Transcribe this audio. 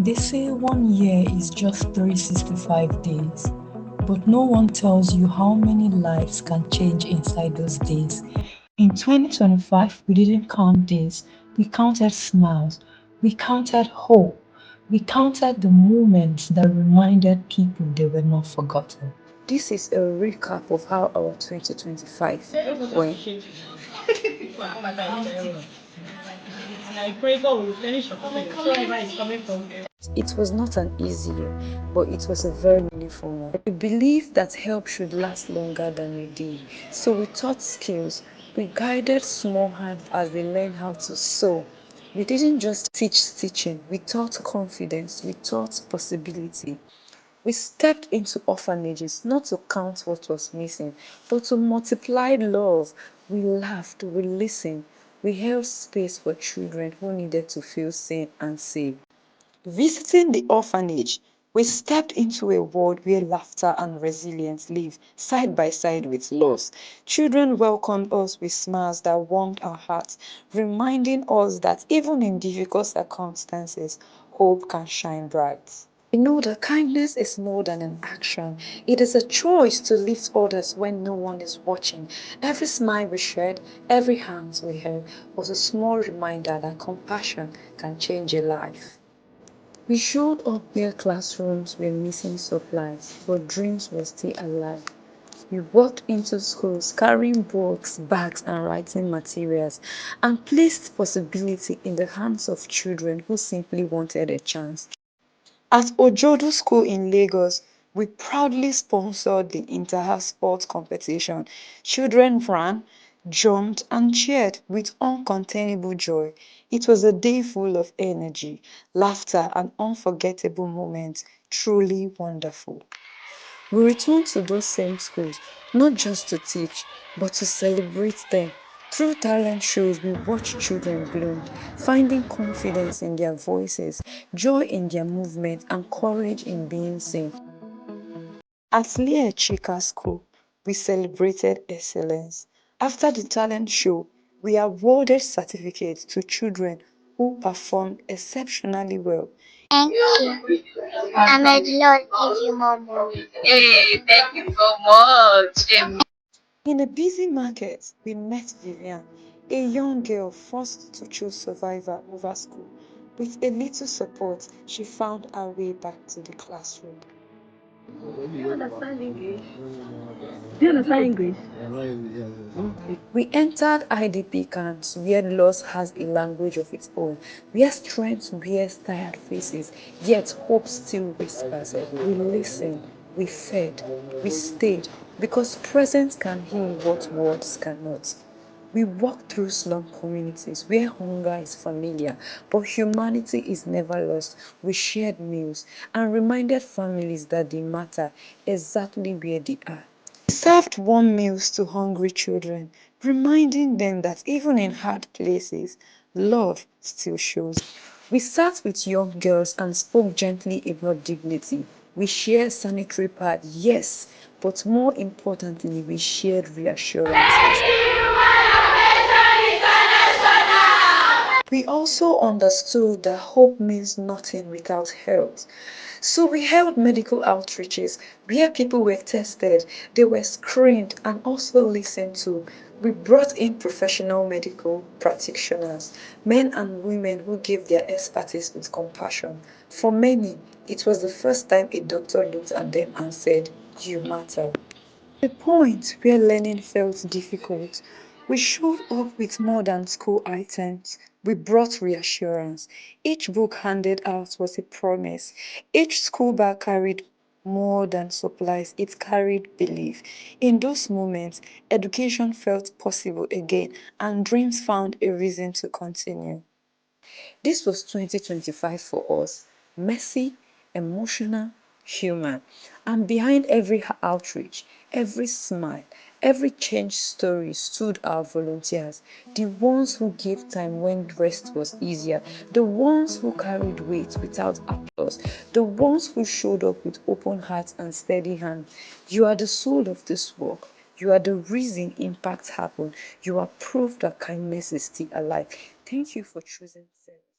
They say 1 year is just 365 days, but no one tells you how many lives can change inside those days. In 2025, we didn't count days, we counted smiles, we counted hope, we counted the moments that reminded people they were not forgotten. This is a recap of how our 2025 went. It was not an easy year, but it was a very meaningful one. We believed that help should last longer than a day. So we taught skills. We guided small hands as they learned how to sew. We didn't just teach stitching, we taught confidence, we taught possibility. We stepped into orphanages not to count what was missing, but to multiply love. We laughed, we listened, we held space for children who needed to feel seen and safe. Visiting the orphanage, we stepped into a world where laughter and resilience live side by side with loss. Children welcomed us with smiles that warmed our hearts, reminding us that even in difficult circumstances, hope can shine bright. We know that kindness is more than an action. It is a choice to lift others when no one is watching. Every smile we shared, every hand we held was a small reminder that compassion can change a life. We showed up where classrooms were missing supplies, but dreams were still alive. We walked into schools carrying books, bags, and writing materials, and placed possibility in the hands of children who simply wanted a chance. At Ojodu School in Lagos, we proudly sponsored the inter-house sports competition. Children ran, jumped, and cheered with uncontainable joy. It was a day full of energy, laughter, and unforgettable moments, truly wonderful. We returned to those same schools, not just to teach, but to celebrate them. Through talent shows, we watch children bloom, finding confidence in their voices, joy in their movement, and courage in being seen. At Leah Chika School, we celebrated excellence. After the talent show, we awarded certificates to children who performed exceptionally well. Thank you. And may the Lord give you more money. Hey, thank you so much. In a busy market, we met Vivian, a young girl forced to choose survival over school. With a little support, she found her way back to the classroom. Do you understand English? Do you understand English? We entered IDP camps where loss has a language of its own, where strength wears tired faces, yet hope still whispers. We listened, we fed, we stayed, because presence can heal what words cannot. We walk through slum communities where hunger is familiar, but humanity is never lost. We shared meals and reminded families that they matter exactly where they are. We served warm meals to hungry children, reminding them that even in hard places, love still shows. We sat with young girls and spoke gently about dignity. We shared sanitary pads, yes, but more importantly, we shared reassurances. We also understood that hope means nothing without health. So we held medical outreaches where people were tested, they were screened and also listened to. We brought in professional medical practitioners, men and women who gave their expertise with compassion. For many, it was the first time a doctor looked at them and said, "You matter." The point where learning felt difficult, we showed up with more than school items. We brought reassurance. Each book handed out was a promise. Each school bag carried more than supplies, it carried belief. In those moments, education felt possible again and dreams found a reason to continue. This was 2025 for us. Messy, emotional, human. And behind every outreach, every smile, every change story stood our volunteers. The ones who gave time when rest was easier. The ones who carried weight without applause. The ones who showed up with open hearts and steady hands. You are the soul of this work. You are the reason impact happened. You are proof that kindness is still alive. Thank you for choosing service.